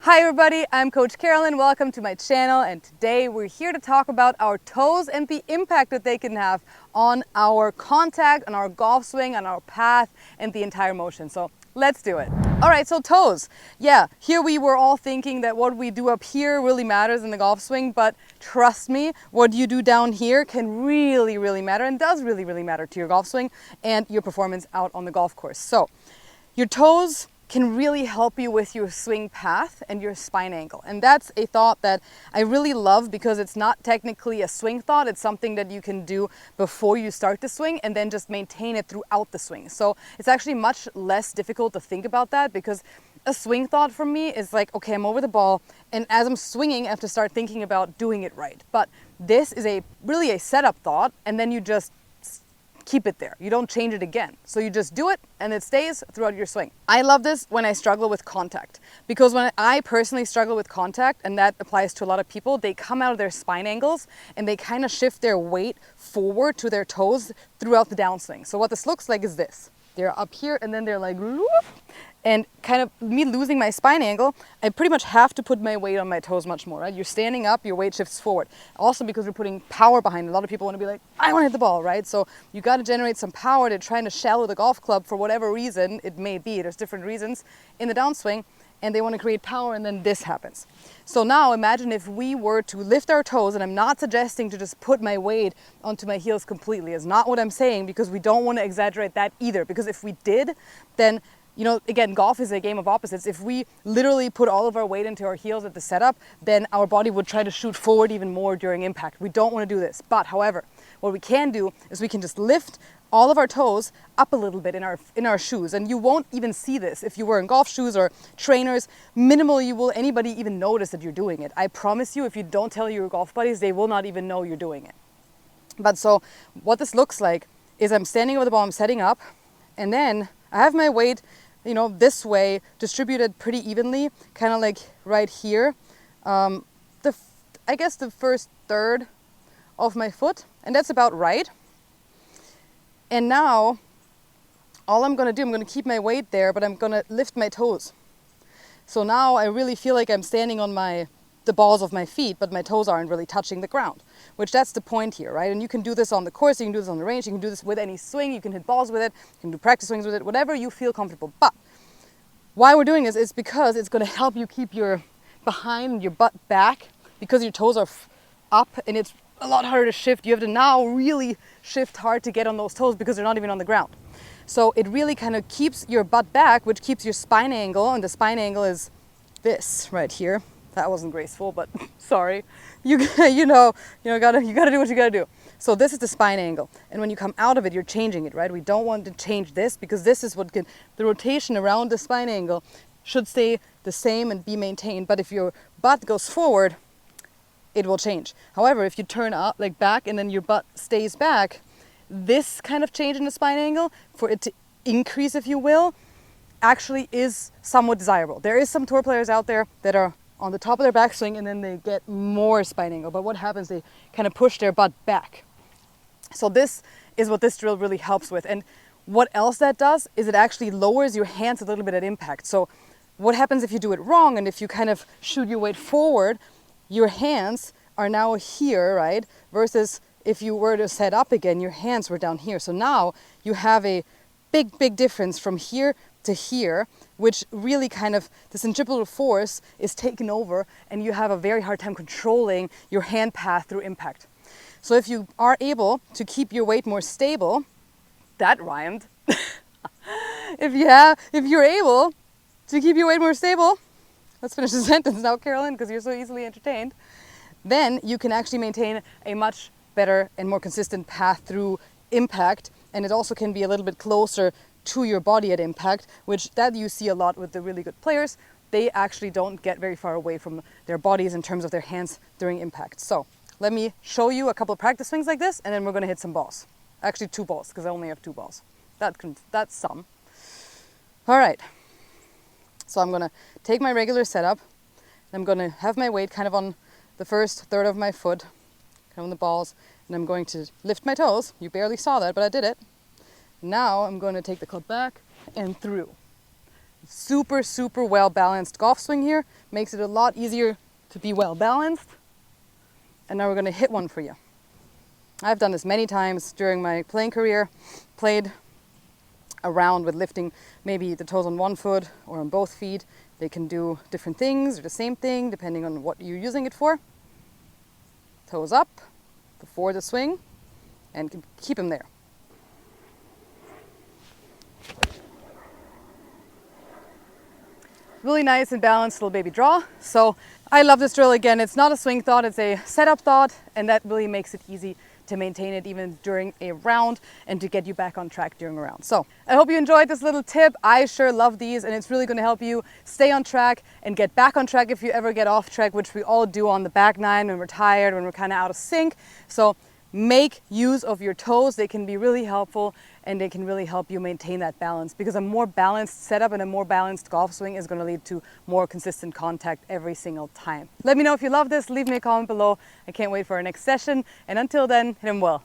Hi everybody, I'm Coach Carolyn. Welcome to my channel, and today we're here to talk about our toes and the impact that they can have on our contact, on our golf swing, on our path, and the entire motion. So let's do it. All right, so toes. Yeah, here we were all thinking that what we do up here really matters in the golf swing, but trust me, what you do down here can really matter and does really matter to your golf swing and your performance out on the golf course. So your toes can really help you with your swing path and your spine angle. And that's a thought that I really love because it's not technically a swing thought. It's something that you can do before you start the swing and then just maintain it throughout the swing. So it's actually much less difficult to think about that, because a swing thought for me is like, okay, I'm over the ball, and as I'm swinging, I have to start thinking about doing it right. But this is really a setup thought, and then you just keep it there. You don't change it again. So you just do it and it stays throughout your swing. I love this when I struggle with contact, because when I personally struggle with contact, and that applies to a lot of people, they come out of their spine angles and they kind of shift their weight forward to their toes throughout the downswing. So what this looks like is this. They're up here and then they're like, whoop, and kind of me losing my spine angle, I pretty much have to put my weight on my toes much more, right? You're standing up, your weight shifts forward. Also because we're putting power behind it. A lot of people want to be like, I want to hit the ball, right? So you got to generate some power to trying to shallow the golf club for whatever reason it may be. There's different reasons in the downswing, and they want to create power, and then this happens. So now imagine if we were to lift our toes, and I'm not suggesting to just put my weight onto my heels completely. It's not what I'm saying, because we don't want to exaggerate that either. Because if we did, then again, golf is a game of opposites. If we literally put all of our weight into our heels at the setup, then our body would try to shoot forward even more during impact. We don't want to do this. But however, what we can do is we can just lift all of our toes up a little bit in our shoes. And you won't even see this if you're wearing golf shoes or trainers. Minimally will anybody even notice that you're doing it. I promise you, if you don't tell your golf buddies, they will not even know you're doing it. But so what this looks like is I'm standing over the ball, I'm setting up, and then I have my weight this way, distributed pretty evenly, kind of like right here. I guess the first third of my foot, and that's about right. And now, all I'm gonna do, I'm gonna keep my weight there, but I'm gonna lift my toes. So now I really feel like I'm standing on the balls of my feet, but my toes aren't really touching the ground, which that's the point here, right? And you can do this on the course, you can do this on the range, you can do this with any swing, you can hit balls with it, you can do practice swings with it, whatever you feel comfortable. But why we're doing this is because it's going to help you keep your behind, your butt back, because your toes are up and it's a lot harder to shift. You have to now really shift hard to get on those toes because they're not even on the ground. So it really kind of keeps your butt back, which keeps your spine angle, and the spine angle is this right here. That wasn't graceful, but sorry. You gotta do what you gotta do. So this is the spine angle, and when you come out of it, you're changing it, right? We don't want to change this, because this is the rotation around the spine angle should stay the same and be maintained. But if your butt goes forward, it will change. However, if you turn up like back and then your butt stays back, this kind of change in the spine angle, for it to increase, if you will, actually is somewhat desirable. There is some tour players out there that are on the top of their backswing and then they get more spine angle. But what happens, they kind of push their butt back. So this is what this drill really helps with. And what else that does is it actually lowers your hands a little bit at impact. So what happens if you do it wrong, and if you kind of shoot your weight forward, your hands are now here, right? Versus if you were to set up again, your hands were down here. So now you have a big difference from here to here, which really kind of, the centripetal force is taken over, and you have a very hard time controlling your hand path through impact. So if you are able to keep your weight more stable, that rhymed. If you're able to keep your weight more stable, let's finish the sentence now, Carolyn, because you're so easily entertained, then you can actually maintain a much better and more consistent path through impact. And it also can be a little bit closer to your body at impact, which that you see a lot with the really good players. They actually don't get very far away from their bodies in terms of their hands during impact. So let me show you a couple of practice swings like this, and then we're going to hit some balls. Actually 2 balls, because I only have 2 balls. That's some. All right. So I'm going to take my regular setup. I'm going to have my weight kind of on the first third of my foot, kind of on the balls, and I'm going to lift my toes. You barely saw that, but I did it. Now I'm going to take the club back and through. Super, super well balanced golf swing here. Makes it a lot easier to be well balanced. And now we're going to hit one for you. I've done this many times during my playing career. Played around with lifting maybe the toes on one foot or on both feet. They can do different things or the same thing depending on what you're using it for. Toes up before the swing and keep them there. Really nice and balanced little baby draw. So I love this drill. Again, it's not a swing thought, it's a setup thought, and that really makes it easy to maintain it even during a round and to get you back on track during a round. So I hope you enjoyed this little tip. I sure love these, and it's really going to help you stay on track and get back on track if you ever get off track, which we all do on the back nine when we're tired, when we're kind of out of sync. So make use of your toes. They can be really helpful, and they can really help you maintain that balance, because a more balanced setup and a more balanced golf swing is going to lead to more consistent contact every single time. Let me know if you love this. Leave me a comment below. I can't wait for our next session. And until then, hit 'em well.